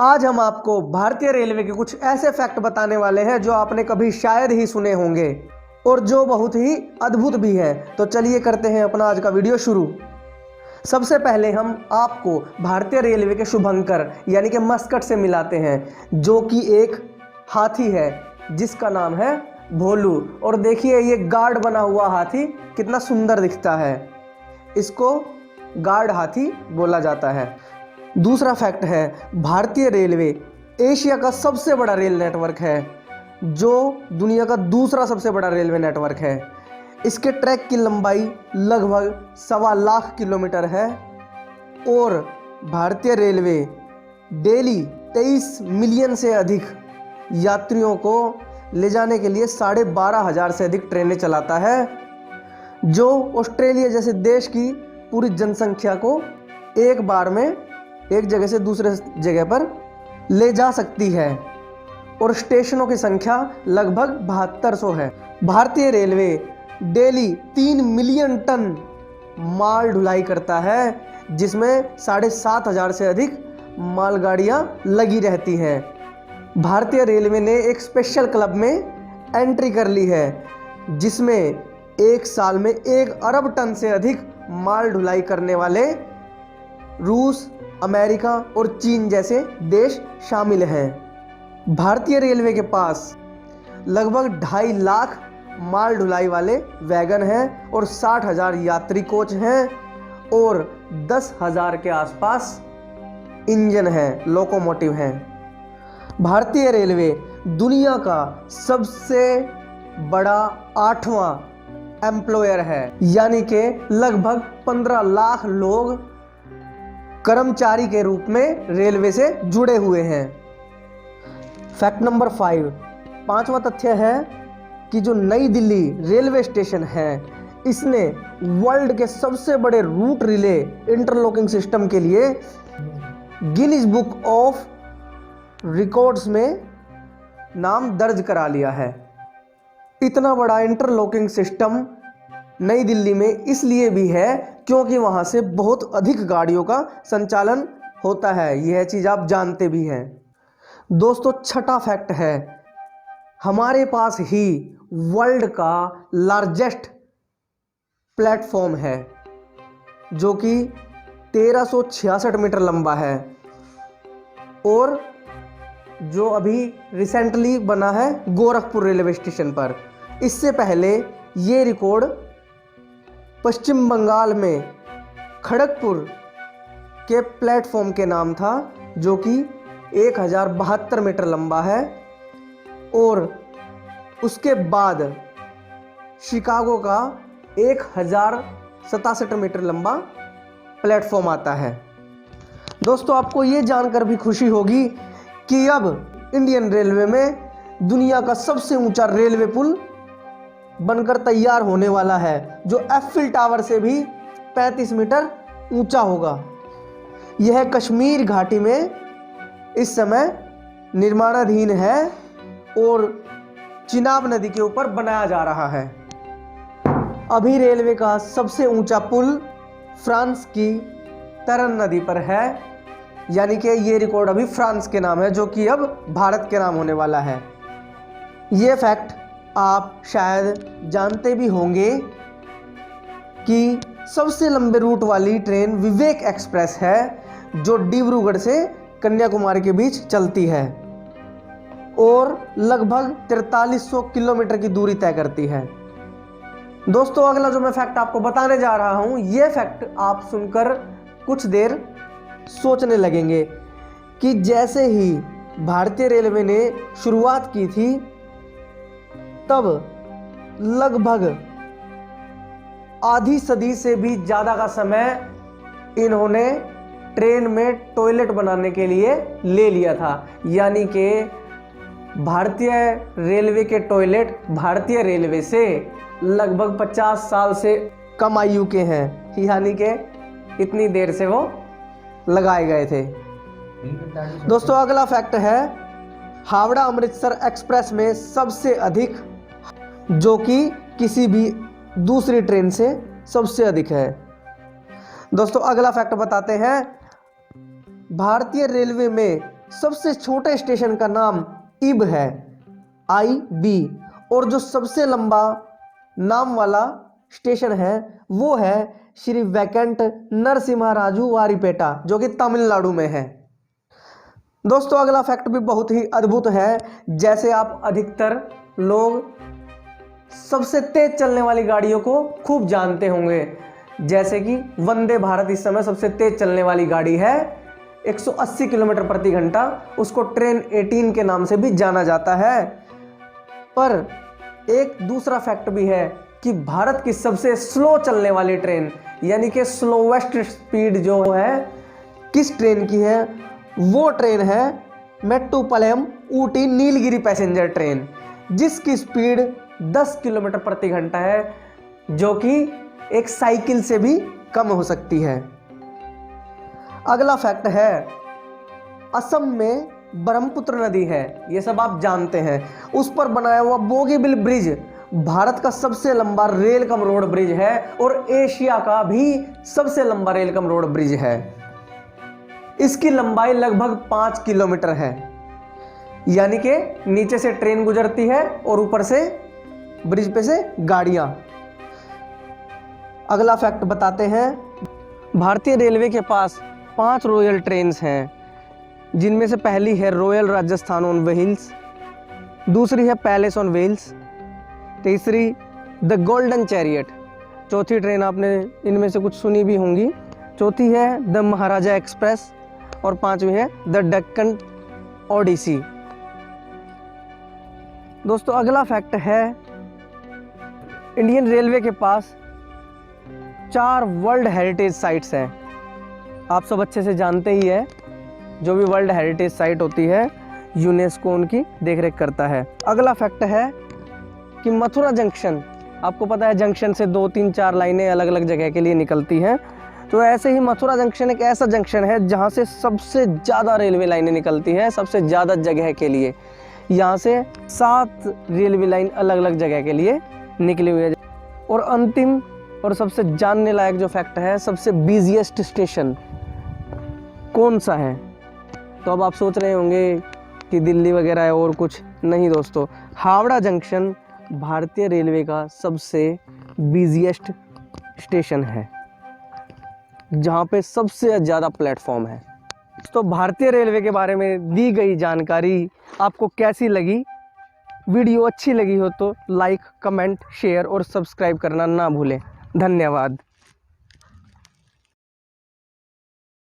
आज हम आपको भारतीय रेलवे के कुछ ऐसे फैक्ट बताने वाले हैं जो आपने कभी शायद ही सुने होंगे और जो बहुत ही अद्भुत भी है। तो चलिए करते हैं अपना आज का वीडियो शुरू। सबसे पहले हम आपको भारतीय रेलवे के शुभंकर यानी कि मस्कट से मिलाते हैं, जो कि एक हाथी है जिसका नाम है भोलू। और देखिए ये गार्ड बना हुआ हाथी कितना सुंदर दिखता है, इसको गार्ड हाथी बोला जाता है। दूसरा फैक्ट है, भारतीय रेलवे एशिया का सबसे बड़ा रेल नेटवर्क है, जो दुनिया का दूसरा सबसे बड़ा रेलवे नेटवर्क है। इसके ट्रैक की लंबाई लगभग 1.25 लाख किलोमीटर है और भारतीय रेलवे डेली 23 मिलियन से अधिक यात्रियों को ले जाने के लिए 12,500 से अधिक ट्रेनें चलाता है, जो ऑस्ट्रेलिया जैसे देश की पूरी जनसंख्या को एक बार में एक जगह से दूसरे जगह पर ले जा सकती है। और स्टेशनों की संख्या लगभग 7200 है। भारतीय रेलवे डेली 3 मिलियन टन माल ढुलाई करता है, जिसमें 7,500 से अधिक मालगाड़ियां लगी रहती हैं। भारतीय रेलवे ने एक स्पेशल क्लब में एंट्री कर ली है, जिसमें एक साल में 1 अरब टन से अधिक माल ढुलाई करने वाले रूस, अमेरिका और चीन जैसे देश शामिल हैं। भारतीय रेलवे के पास लगभग 2.5 लाख माल ढुलाई वाले वैगन हैं और 60,000 यात्री कोच हैं और 10,000 के आसपास इंजन हैं, लोकोमोटिव हैं। भारतीय रेलवे दुनिया का सबसे बड़ा 8वां एम्प्लॉयर है, यानी कि लगभग 15 लाख लोग कर्मचारी के रूप में रेलवे से जुड़े हुए हैं। फैक्ट नंबर 5, 5वां तथ्य है कि जो नई दिल्ली रेलवे स्टेशन है, इसने वर्ल्ड के सबसे बड़े रूट रिले इंटरलॉकिंग सिस्टम के लिए गिनीज बुक ऑफ रिकॉर्ड्स में नाम दर्ज करा लिया है। इतना बड़ा इंटरलॉकिंग सिस्टम नई दिल्ली में इसलिए भी है क्योंकि वहाँ से बहुत अधिक गाड़ियों का संचालन होता है। यह चीज़ आप जानते भी हैं। दोस्तों, छठा फैक्ट है, हमारे पास ही वर्ल्ड का लार्जेस्ट प्लेटफॉर्म है, जो कि 1366 मीटर लंबा है और जो अभी रिसेंटली बना है गोरखपुर रेलवे स्टेशन पर। इससे पहले ये रिकॉर्ड पश्चिम बंगाल में खड़गपुर के प्लेटफॉर्म के नाम था, जो कि 1072 मीटर लंबा है और उसके बाद शिकागो का 1067 मीटर लंबा प्लेटफॉर्म आता है। दोस्तों, आपको ये जानकर भी खुशी होगी कि अब इंडियन रेलवे में दुनिया का सबसे ऊंचा रेलवे पुल बनकर तैयार होने वाला है, जो एफिल टावर से भी 35 मीटर ऊंचा होगा। यह कश्मीर घाटी में इस समय निर्माणाधीन है और चिनाब नदी के ऊपर बनाया जा रहा है। अभी रेलवे का सबसे ऊंचा पुल फ्रांस की तरन नदी पर है, यानी कि ये रिकॉर्ड अभी फ्रांस के नाम है, जो कि अब भारत के नाम होने वाला है। ये फैक्ट आप शायद जानते भी होंगे कि सबसे लंबे रूट वाली ट्रेन विवेक एक्सप्रेस है, जो डिब्रूगढ़ से कन्याकुमारी के बीच चलती है और लगभग 4300 किलोमीटर की दूरी तय करती है। दोस्तों, अगला जो मैं फैक्ट आपको बताने जा रहा हूं, यह फैक्ट आप सुनकर कुछ देर सोचने लगेंगे कि जैसे ही भारतीय रेलवे ने शुरुआत की थी, तब लगभग आधी सदी से भी ज़्यादा का समय इन्होंने ट्रेन में टॉयलेट बनाने के लिए ले लिया था। यानी कि भारतीय रेलवे के टॉयलेट भारतीय रेलवे से लगभग 50 साल से कम आयु के हैं, यानी कि इतनी देर से वो लगाए गए थे। दोस्तों, अगला फैक्ट है, हावड़ा अमृतसर एक्सप्रेस में सबसे अधिक, जो कि किसी भी दूसरी ट्रेन से सबसे अधिक है। दोस्तों, अगला फैक्ट बताते हैं, भारतीय रेलवे में सबसे छोटे स्टेशन का नाम इब है, IB। और जो सबसे लंबा नाम वाला स्टेशन है वो है श्री वैकुंठ नरसिम्हाराजू वारीपेटा, जो कि तमिलनाडु में है। दोस्तों अगला फैक्ट भी बहुत ही अद्भुत है। जैसे आप अधिकतर लोग सबसे तेज चलने वाली गाड़ियों को खूब जानते होंगे, जैसे कि वंदे भारत इस समय सबसे तेज चलने वाली गाड़ी है, 180 किलोमीटर प्रति घंटा। उसको ट्रेन 18 के नाम से भी जाना जाता है। पर एक दूसरा फैक्ट भी है कि भारत की सबसे स्लो चलने वाली ट्रेन यानी कि स्लोवेस्ट स्पीड जो है किस ट्रेन की है, वो ट्रेन है मेट्टुपालयम ऊटी नीलगिरी पैसेंजर ट्रेन, जिसकी स्पीड 10 किलोमीटर प्रति घंटा है, जो कि एक साइकिल से भी कम हो सकती है। अगला फैक्ट है, असम में ब्रह्मपुत्र नदी है, ये सब आप जानते हैं। उस पर बनाया हुआ बोगीबिल ब्रिज भारत का सबसे लंबा रेल कम रोड ब्रिज है और एशिया का भी सबसे लंबा रेल कम रोड ब्रिज है। इसकी लंबाई लगभग 5 किलोमीटर है, यानी कि नीचे से ट्रेन गुजरती है और ऊपर से ब्रिज पे से गाड़ियां। अगला फैक्ट बताते हैं, भारतीय रेलवे के पास 5 रॉयल ट्रेन्स हैं, जिनमें से पहली है रॉयल राजस्थान ऑन व्हील्स, दूसरी है पैलेस ऑन व्हील्स, तीसरी द गोल्डन चैरियट, चौथी ट्रेन आपने इनमें से कुछ सुनी भी होंगी, चौथी है द महाराजा एक्सप्रेस और पांचवी है द डेक्कन ओडिसी। दोस्तों अगला फैक्ट है, इंडियन रेलवे के पास 4 वर्ल्ड हेरिटेज साइट्स हैं। आप सब अच्छे से जानते ही है, जो भी वर्ल्ड हेरिटेज साइट होती है यूनेस्को उनकी देखरेख करता है। अगला फैक्ट है कि मथुरा जंक्शन, आपको पता है जंक्शन से 2, 3, 4 लाइनें अलग अलग जगह के लिए निकलती हैं, तो ऐसे ही मथुरा जंक्शन एक ऐसा जंक्शन है जहाँ से सबसे ज़्यादा रेलवे लाइनें निकलती हैं, सबसे ज़्यादा जगह के लिए। यहाँ से 7 रेलवे लाइन अलग अलग जगह के लिए निकली हुई है। और अंतिम और सबसे जानने लायक जो फैक्ट है, सबसे बिजिएस्ट स्टेशन कौन सा है? तो अब आप सोच रहे होंगे कि दिल्ली वगैरह है और कुछ नहीं दोस्तों, हावड़ा जंक्शन भारतीय रेलवे का सबसे बिजिएस्ट स्टेशन है, जहाँ पे सबसे ज़्यादा प्लेटफॉर्म है। तो भारतीय रेलवे के बारे में दी गई जानकारी आपको कैसी लगी? वीडियो अच्छी लगी हो तो लाइक, कमेंट, शेयर और सब्सक्राइब करना ना भूलें। धन्यवाद।